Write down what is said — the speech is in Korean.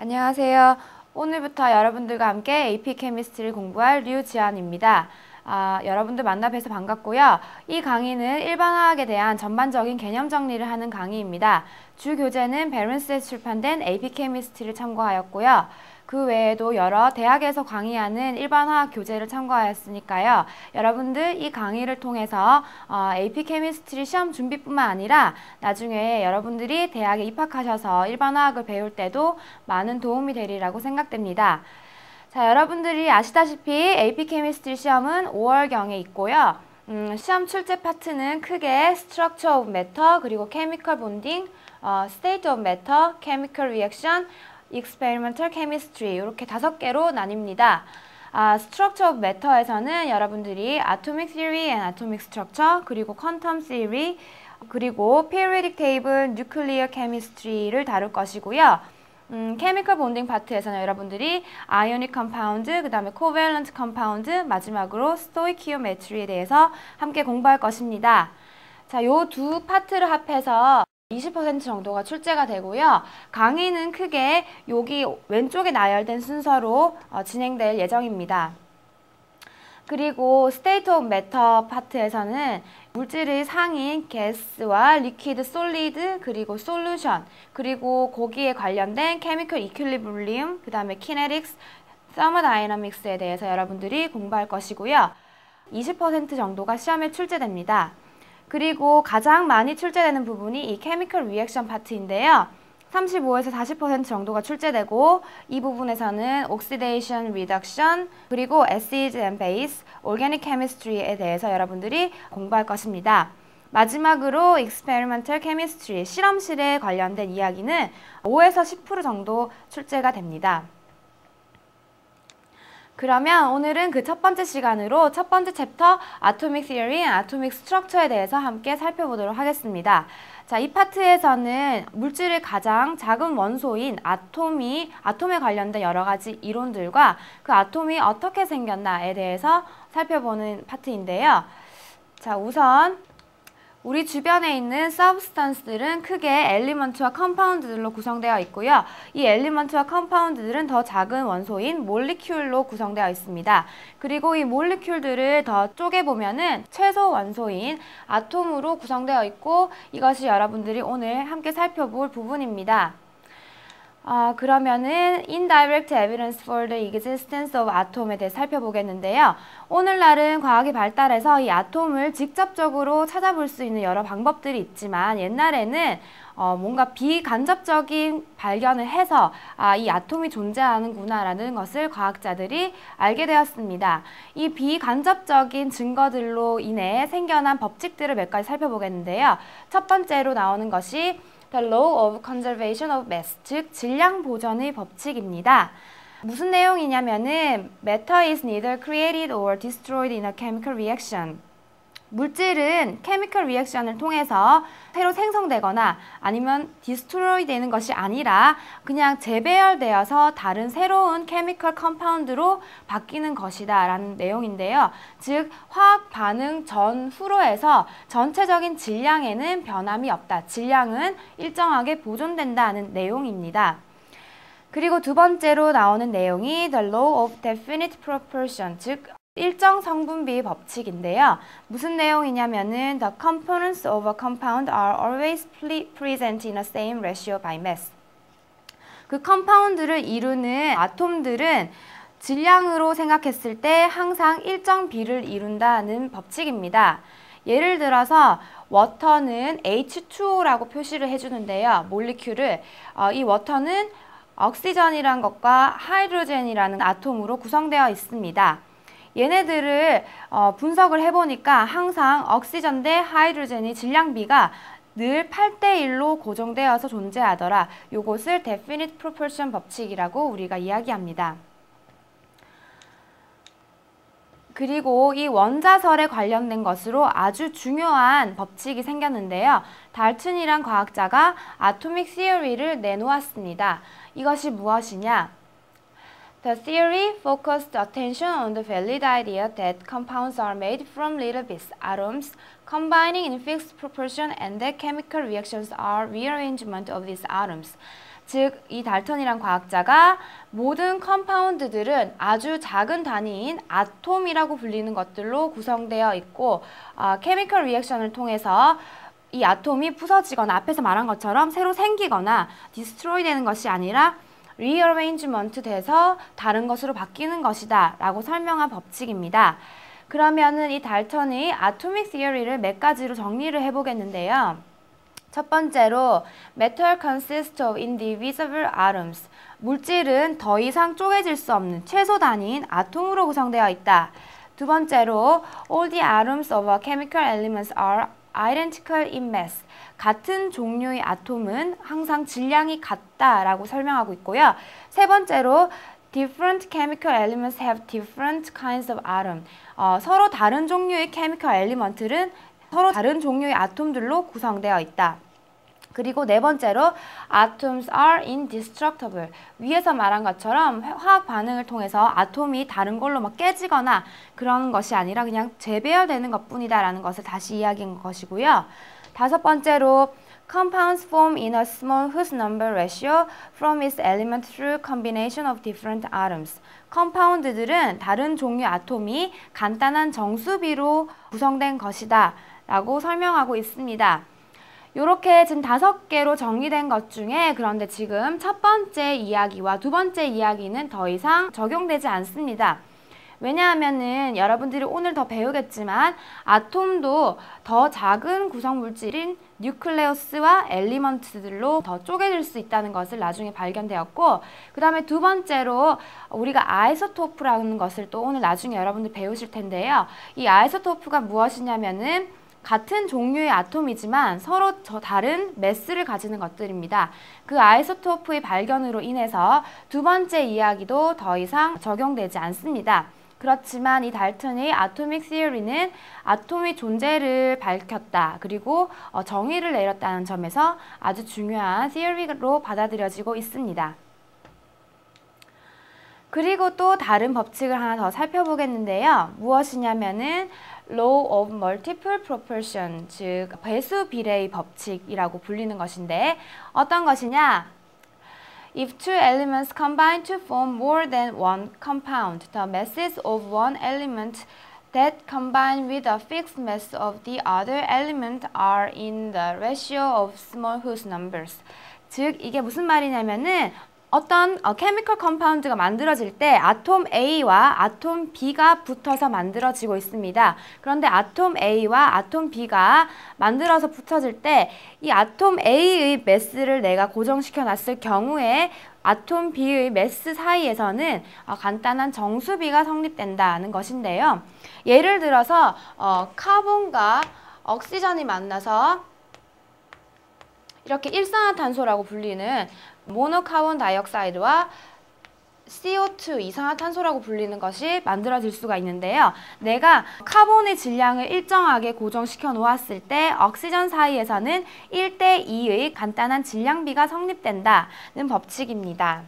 안녕하세요. 오늘부터 여러분들과 함께 AP 케미스트리를 공부할 류지안입니다. 여러분들 만나 뵈서 반갑고요. 이 강의는 일반화학에 대한 전반적인 개념 정리를 하는 강의입니다. 주 교재는 베런스에서 출판된 AP 케미스트리를 참고하였고요. 그 외에도 여러 대학에서 강의하는 일반화학 교재를 참고하였으니까요. 여러분들 이 강의를 통해서 AP 케미스트리 시험 준비뿐만 아니라 나중에 여러분들이 대학에 입학하셔서 일반화학을 배울 때도 많은 도움이 되리라고 생각됩니다. 자, 여러분들이 아시다시피 AP 케미스트리 시험은 5월경에 있고요. 시험 출제 파트는 크게 Structure of Matter, 그리고 Chemical Bonding, State of Matter, Chemical Reaction, Experimental Chemistry 이렇게 5개로 나뉩니다. Structure of Matter에서는 여러분들이 Atomic Theory and Atomic Structure, 그리고 Quantum Theory, 그리고 Periodic Table, Nuclear Chemistry를 다룰 것이고요. Chemical Bonding 파트에서는 여러분들이 Ionic Compound, 그 다음에 Covalent Compound, 마지막으로 Stoichiometry에 대해서 함께 공부할 것입니다. 자, 요 두 파트를 합해서 20% 정도가 출제가 되고요. 강의는 크게 여기 왼쪽에 나열된 순서로 진행될 예정입니다. 그리고 State of Matter 파트에서는 물질의 상인 가스와 리퀴드, 솔리드, 그리고 솔루션, 그리고 거기에 관련된 Chemical Equilibrium, 그 다음에 Kinetics, Thermodynamics에 대해서 여러분들이 공부할 것이고요. 20% 정도가 시험에 출제됩니다. 그리고 가장 많이 출제되는 부분이 이 Chemical Reaction 파트인데요. 35에서 40% 정도가 출제되고 이 부분에서는 Oxidation, Reduction, 그리고 Acids and Base, Organic Chemistry에 대해서 여러분들이 공부할 것입니다. 마지막으로 Experimental Chemistry, 실험실에 관련된 이야기는 5에서 10% 정도 출제가 됩니다. 그러면 오늘은 그 첫 번째 시간으로 첫 번째 챕터 Atomic Theory and Atomic Structure에 대해서 함께 살펴보도록 하겠습니다. 자, 이 파트에서는 물질의 가장 작은 원소인 아톰에 관련된 여러 가지 이론들과 그 아톰이 어떻게 생겼나에 대해서 살펴보는 파트인데요. 자, 우선 우리 주변에 있는 substance들은 크게 엘리먼트와 컴파운드들로 구성되어 있고요. 이 엘리먼트와 컴파운드들은 더 작은 원소인 몰리큘로 구성되어 있습니다. 그리고 이 몰리큘들을 더 쪼개보면은 최소 원소인 아톰으로 구성되어 있고 이것이 여러분들이 오늘 함께 살펴볼 부분입니다. 그러면은 indirect evidence for the existence of atom에 대해 살펴보겠는데요. 오늘날은 과학이 발달해서 이 아톰을 직접적으로 찾아볼 수 있는 여러 방법들이 있지만 옛날에는 뭔가 비간접적인 발견을 해서 이 아톰이 존재하는구나 라는 것을 과학자들이 알게 되었습니다. 이 비간접적인 증거들로 인해 생겨난 법칙들을 몇 가지 살펴보겠는데요. 첫 번째로 나오는 것이 The Law of Conservation of Mass, 즉 질량 보존의 법칙입니다. 무슨 내용이냐면은 Matter is neither created or destroyed in a chemical reaction. 물질은 케미컬 리액션을 통해서 새로 생성되거나 아니면 디스트로이 되는 것이 아니라 그냥 재배열되어서 다른 새로운 케미컬 컴파운드로 바뀌는 것이다 라는 내용인데요. 즉 화학 반응 전후로 해서 전체적인 질량에는 변함이 없다. 질량은 일정하게 보존된다는 내용입니다. 그리고 두 번째로 나오는 내용이 The Law of Definite Proportion, 즉 일정 성분비 법칙인데요. 무슨 내용이냐면은 The components of a compound are always present in the same ratio by mass. 그 컴파운드를 이루는 아톰들은 질량으로 생각했을 때 항상 일정 비를 이룬다는 법칙입니다. 예를 들어서 워터는 H2O라고 표시를 해주는데요. 몰리큘을 이 워터는 옥시전이란 것과 하이드로젠이라는 아톰으로 구성되어 있습니다. 얘네들을 분석을 해보니까 항상 옥시전 대 하이드로젠의 질량비가 늘 8대1로 고정되어서 존재하더라. 요것을 Definite Proportion 법칙이라고 우리가 이야기합니다. 그리고 이 원자설에 관련된 것으로 아주 중요한 법칙이 생겼는데요. 달튼이란 과학자가 Atomic Theory를 내놓았습니다. 이것이 무엇이냐? The theory focused attention on the valid idea that compounds are made from little bits, atoms, combining in fixed proportion and that chemical reactions are rearrangement of these atoms. 즉, 이 달턴이란 과학자가 모든 컴파운드들은 아주 작은 단위인 아톰이라고 불리는 것들로 구성되어 있고 케미컬 리액션을 통해서 이 아톰이 부서지거나 앞에서 말한 것처럼 새로 생기거나 디스트로이 되는 것이 아니라 리어레인지먼트 돼서 다른 것으로 바뀌는 것이다 라고 설명한 법칙입니다. 그러면은 이 달턴이 아토믹 시어리를 몇 가지로 정리를 해보겠는데요. 첫 번째로 Matter consists of indivisible atoms. 물질은 더 이상 쪼개질 수 없는 최소 단위인 아톰으로 구성되어 있다. 두 번째로 All the atoms of a chemical elements are identical in mass. 같은 종류의 아톰은 항상 질량이 같다라고 설명하고 있고요. 세 번째로 Different chemical elements have different kinds of atom. 서로 다른 종류의 chemical element들은 서로 다른 종류의 아톰들로 구성되어 있다. 그리고 네 번째로 Atoms are indestructible. 위에서 말한 것처럼 화학 반응을 통해서 아톰이 다른 걸로 막 깨지거나 그런 것이 아니라 그냥 재배열되는 것뿐이다 라는 것을 다시 이야기한 것이고요. 다섯 번째로 Compounds form in a small Hus number ratio from its element through combination of different atoms. 컴파운드들은 다른 종류의 아톰이 간단한 정수비로 구성된 것이다 라고 설명하고 있습니다. 이렇게 지금 5개로 정리된 것 중에 그런데 지금 첫 번째 이야기와 두 번째 이야기는 더 이상 적용되지 않습니다. 왜냐하면은 여러분들이 오늘 더 배우겠지만 아톰도 더 작은 구성물질인 뉴클레우스와 엘리먼트들로 더 쪼개질 수 있다는 것을 나중에 발견되었고, 그 다음에 두 번째로 우리가 아이소토프라는 것을 또 오늘 나중에 여러분들 배우실 텐데요. 이 아이소토프가 무엇이냐면은 같은 종류의 아톰이지만 서로 다른 매스를 가지는 것들입니다. 그 아이소토프의 발견으로 인해서 두 번째 이야기도 더 이상 적용되지 않습니다. 그렇지만 이 달턴의 아토믹 시어리는 아톰의 존재를 밝혔다. 그리고 정의를 내렸다는 점에서 아주 중요한 시어리로 받아들여지고 있습니다. 그리고 또 다른 법칙을 하나 더 살펴보겠는데요. 무엇이냐면은 Law of Multiple Proportion, 즉 배수 비례의 법칙이라고 불리는 것인데 어떤 것이냐? If two elements combine to form more than one compound, the masses of one element that combine with a fixed mass of the other element are in the ratio of small Hus numbers. 즉 이게 무슨 말이냐면은 어떤 케미컬 컴파운드가 만들어질 때 아톰 A와 아톰 B가 붙어서 만들어지고 있습니다. 그런데 아톰 A와 아톰 B가 만들어서 붙어질 때 이 아톰 A의 매스를 내가 고정시켜 놨을 경우에 아톰 B의 매스 사이에서는 간단한 정수비가 성립된다는 것인데요. 예를 들어서 카본과 옥시전이 만나서 이렇게 일산화탄소라고 불리는 모노카본 다이옥사이드와 CO2, 이산화탄소라고 불리는 것이 만들어질 수가 있는데요. 내가 카본의 질량을 일정하게 고정시켜 놓았을 때 옥시전 사이에서는 1대2의 간단한 질량비가 성립된다는 법칙입니다.